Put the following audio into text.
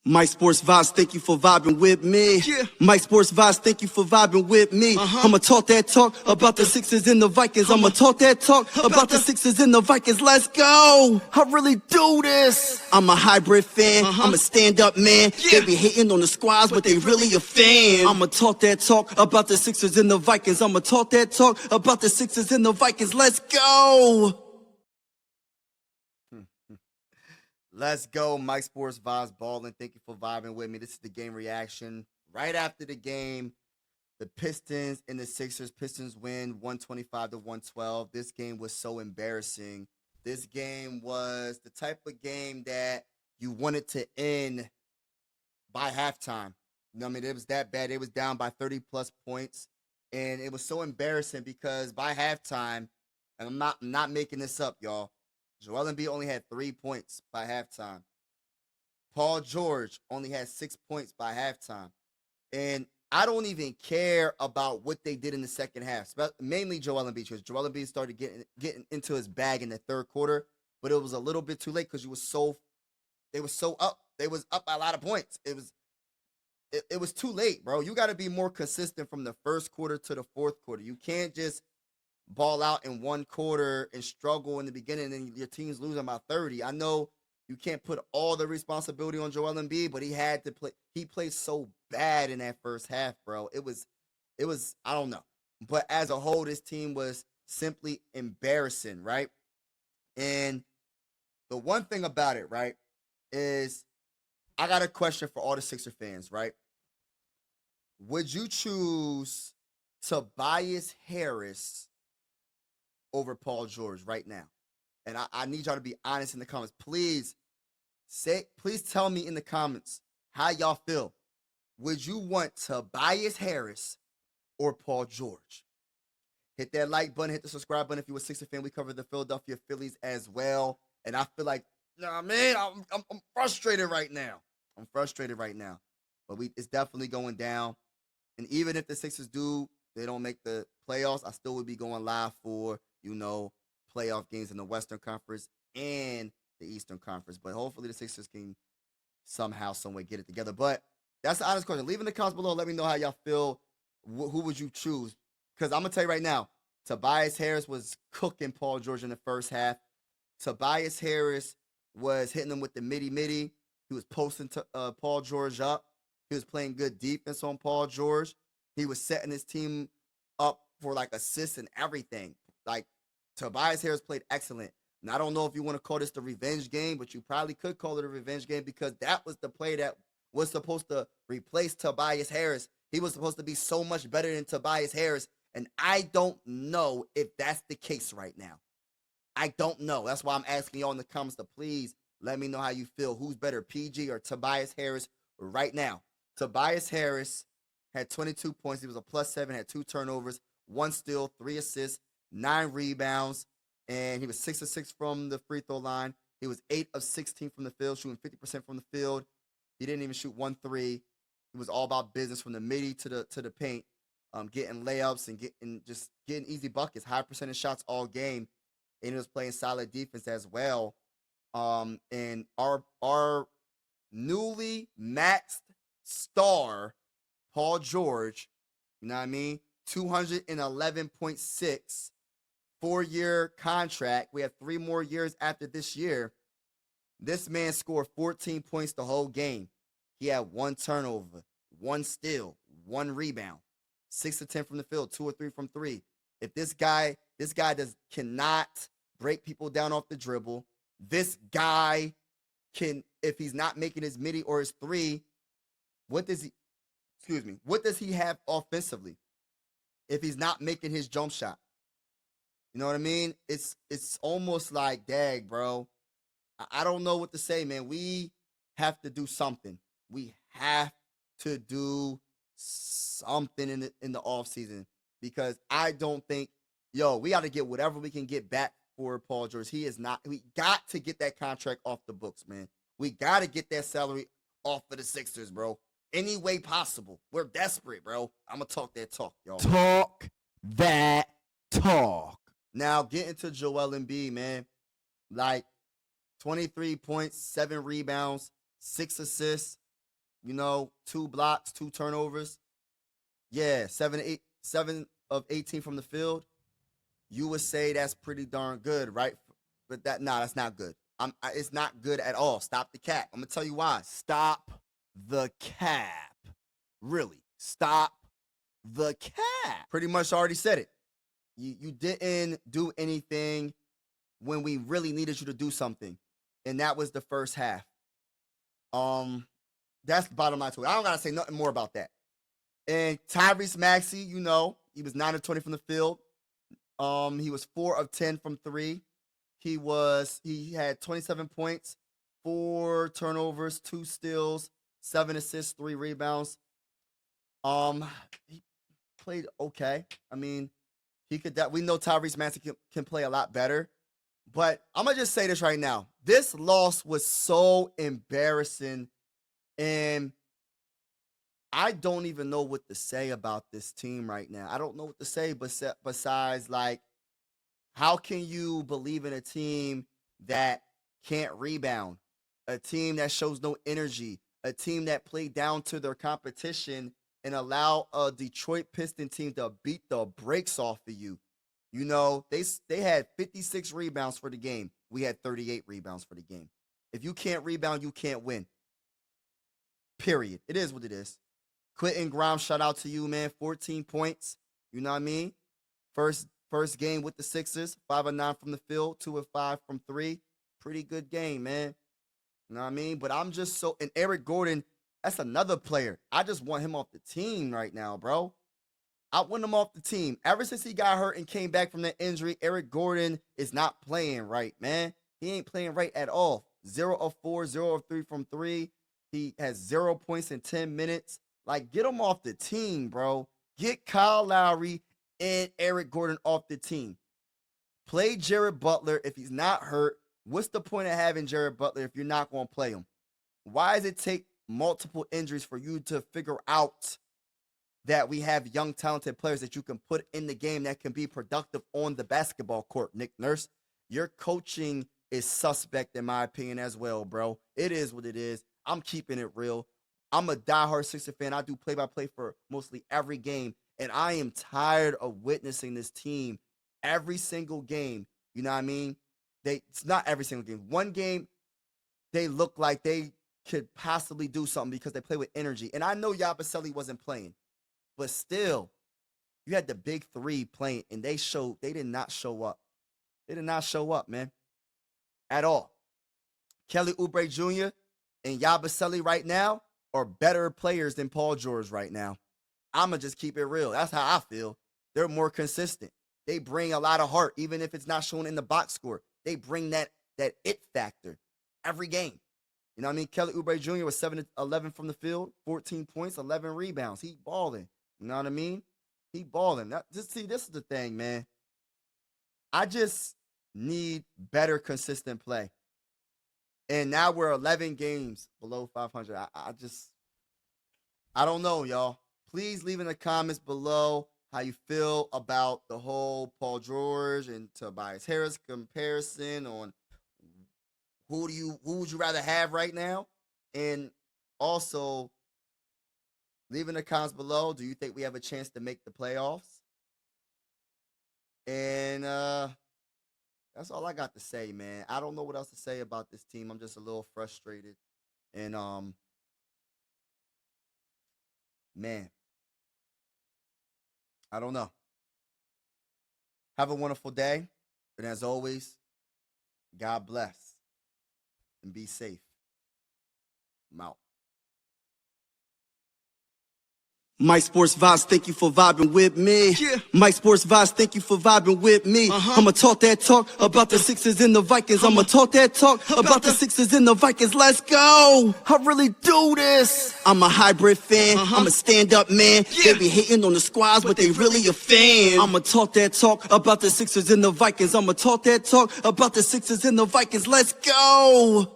Mike Sports Vibes, thank you for vibing with me. Yeah. Mike Sports Vibes, thank you for vibing with me. I'ma talk that talk about the Sixers and the Vikings. I'ma talk that talk about the Sixers and the Vikings. Let's go. I really do this. I'm a hybrid fan. I'm a stand-up man. Yeah. They be hating on the squads, but they really a fan. I'ma talk that talk about the Sixers and the Vikings. I'ma talk that talk about the Sixers and the Vikings. Let's go. Let's go, Mike Sports Vibes Ballin'. Thank you for vibing with me. This is the game reaction. Right after the game, the Pistons and the Sixers. Pistons win 125-112. This game was so embarrassing. This game was the type of game that you wanted to end by halftime. You know what I mean? It was that bad. It was down by 30-plus points. And it was so embarrassing because by halftime, and I'm not making this up, y'all, Joel Embiid only had 3 points by halftime. Paul George only had 6 points by halftime. And I don't even care about what they did in the second half, mainly Joel Embiid, because Joel Embiid started getting into his bag in the third quarter, but it was a little bit too late because they were so up. They was up by a lot of points. It was too late, bro. You got to be more consistent from the first quarter to the fourth quarter. You can't just ball out in one quarter and struggle in the beginning and your team's losing by 30. I know you can't put all the responsibility on Joel Embiid, but he had to play. He played so bad in that first half, bro. It was, I don't know. But as a whole, this team was simply embarrassing, right? And the one thing about it, right, is I got a question for all the Sixer fans, right? Would you choose Tobias Harris over Paul George right now? And I need y'all to be honest in the comments. Please tell me in the comments how y'all feel. Would you want Tobias Harris or Paul George? Hit that like button, hit the subscribe button if you're a Sixer fan. We cover the Philadelphia Phillies as well. And I feel like, nah, man, I'm frustrated right now. I'm frustrated right now. But it's definitely going down. And even if the Sixers they don't make the playoffs, I still would be going live for, playoff games in the Western Conference and the Eastern Conference. But hopefully the Sixers can somehow, some way get it together. But that's the honest question. Leave in the comments below. Let me know how y'all feel. Who would you choose? Because I'm going to tell you right now, Tobias Harris was cooking Paul George in the first half. Tobias Harris was hitting him with the midi-midi. He was posting Paul George up. He was playing good defense on Paul George. He was setting his team up for, assists and everything. Tobias Harris played excellent. And I don't know if you want to call this the revenge game, but you probably could call it a revenge game because that was the play that was supposed to replace Tobias Harris. He was supposed to be so much better than Tobias Harris, and I don't know if that's the case right now. I don't know. That's why I'm asking y'all in the comments to please let me know how you feel. Who's better, PG or Tobias Harris right now? Tobias Harris had 22 points. He was a +7, had 2 turnovers, 1 steal, 3 assists, 9 rebounds, and he was 6 of 6 from the free throw line. He was 8 of 16 from the field, shooting 50% from the field. He didn't even shoot 1 3. It was all about business from the midi to the paint, getting layups and getting easy buckets, high percentage shots all game, and he was playing solid defense as well. And our newly maxed star, Paul George, you know what I mean? 211.6, 4-year contract. We have 3 more years after this year. This man scored 14 points the whole game. He had 1 turnover, 1 steal, 1 rebound, 6 of 10 from the field, 2 or 3 from 3. If this guy cannot break people down off the dribble, this guy can, if he's not making his midi or his 3, what does he have offensively if he's not making his jump shot? You know what I mean? It's almost like, dang, bro. I don't know what to say, man. We have to do something. We have to do something in the offseason because I don't think, we got to get whatever we can get back for Paul George. We got to get that contract off the books, man. We got to get that salary off of the Sixers, bro. Any way possible. We're desperate, bro. I'm going to talk that talk, y'all. Talk that talk. Now, getting to Joel Embiid, man. 23 points, 7 rebounds, 6 assists, You know, 2 blocks, 2 turnovers. Yeah, 7 of 18 from the field. You would say that's pretty darn good, right? But that's not good. It's not good at all. Stop the cap. I'm gonna tell you why. Stop the cap. Really, stop the cap. Pretty much already said it. You didn't do anything when we really needed you to do something, and that was the first half. That's the bottom line to it. I don't gotta say nothing more about that. And Tyrese Maxey, you know, he was 9 of 20 from the field. He was 4 of 10 from 3. He had 27 points, 4 turnovers, 2 steals, 7 assists, 3 rebounds. He played okay. I mean, we know Tyrese Maxey can play a lot better. But I'm gonna just say this right now. This loss was so embarrassing, and I don't even know what to say about this team right now. I don't know what to say besides, like, how can you believe in a team that can't rebound, a team that shows no energy, a team that played down to their competition and allow a Detroit Pistons team to beat the brakes off of you? You know, they had 56 rebounds for the game. We had 38 rebounds for the game. If you can't rebound, you can't win. Period. It is what it is. Quentin Grimes, shout out to you, man. 14 points. You know what I mean? First game with the Sixers. 5 of 9 from the field. 2 of 5 from 3. Pretty good game, man. You know what I mean? But I'm just so... And Eric Gordon, that's another player. I just want him off the team right now, bro. I want him off the team. Ever since he got hurt and came back from that injury, Eric Gordon is not playing right, man. He ain't playing right at all. 0 of 4, 0 of 3 from 3. He has 0 points in 10 minutes. Like, get him off the team, bro. Get Kyle Lowry and Eric Gordon off the team. Play Jared Butler if he's not hurt. What's the point of having Jared Butler if you're not going to play him? Why does it take multiple injuries for you to figure out that we have young, talented players that you can put in the game that can be productive on the basketball court, Nick Nurse? Your coaching is suspect, in my opinion, as well, bro. It is what it is. I'm keeping it real. I'm a diehard Sixers fan. I do play-by-play for mostly every game, and I am tired of witnessing this team every single game. You know what I mean? It's not every single game. One game, they look like they could possibly do something because they play with energy. And I know Yabusele wasn't playing, but still, you had the big three playing, and they did not show up. They did not show up, man, at all. Kelly Oubre Jr. and Yabusele right now are better players than Paul George right now. I'm going to just keep it real. That's how I feel. They're more consistent. They bring a lot of heart, even if it's not shown in the box score. They bring that it factor every game. You know what I mean? Kelly Oubre Jr. was 7 of 11 from the field, 14 points, 11 rebounds. He balling. You know what I mean? He balling. This is the thing, man. I just need better consistent play. And now we're 11 games below 500. I don't know, y'all. Please leave in the comments below how you feel about the whole Paul George and Tobias Harris comparison on who would you rather have right now? And also, leave in the comments below, do you think we have a chance to make the playoffs? And that's all I got to say, man. I don't know what else to say about this team. I'm just a little frustrated. And man, I don't know. Have a wonderful day. And as always, God bless. And be safe. I'm out. Mike Sports Vibes, thank you for vibing with me. Yeah. Mike Sports Vibes, thank you for vibing with me. I'ma talk that talk about the Sixers and the Vikings. I'ma talk that talk about the Sixers and the Vikings. Let's go. I really do this. I'm a hybrid fan. I'm a stand-up man. Yeah. They be hating on the squads, but they really a fan. I'ma talk that talk about the Sixers and the Vikings. I'ma talk that talk about the Sixers and the Vikings. Let's go.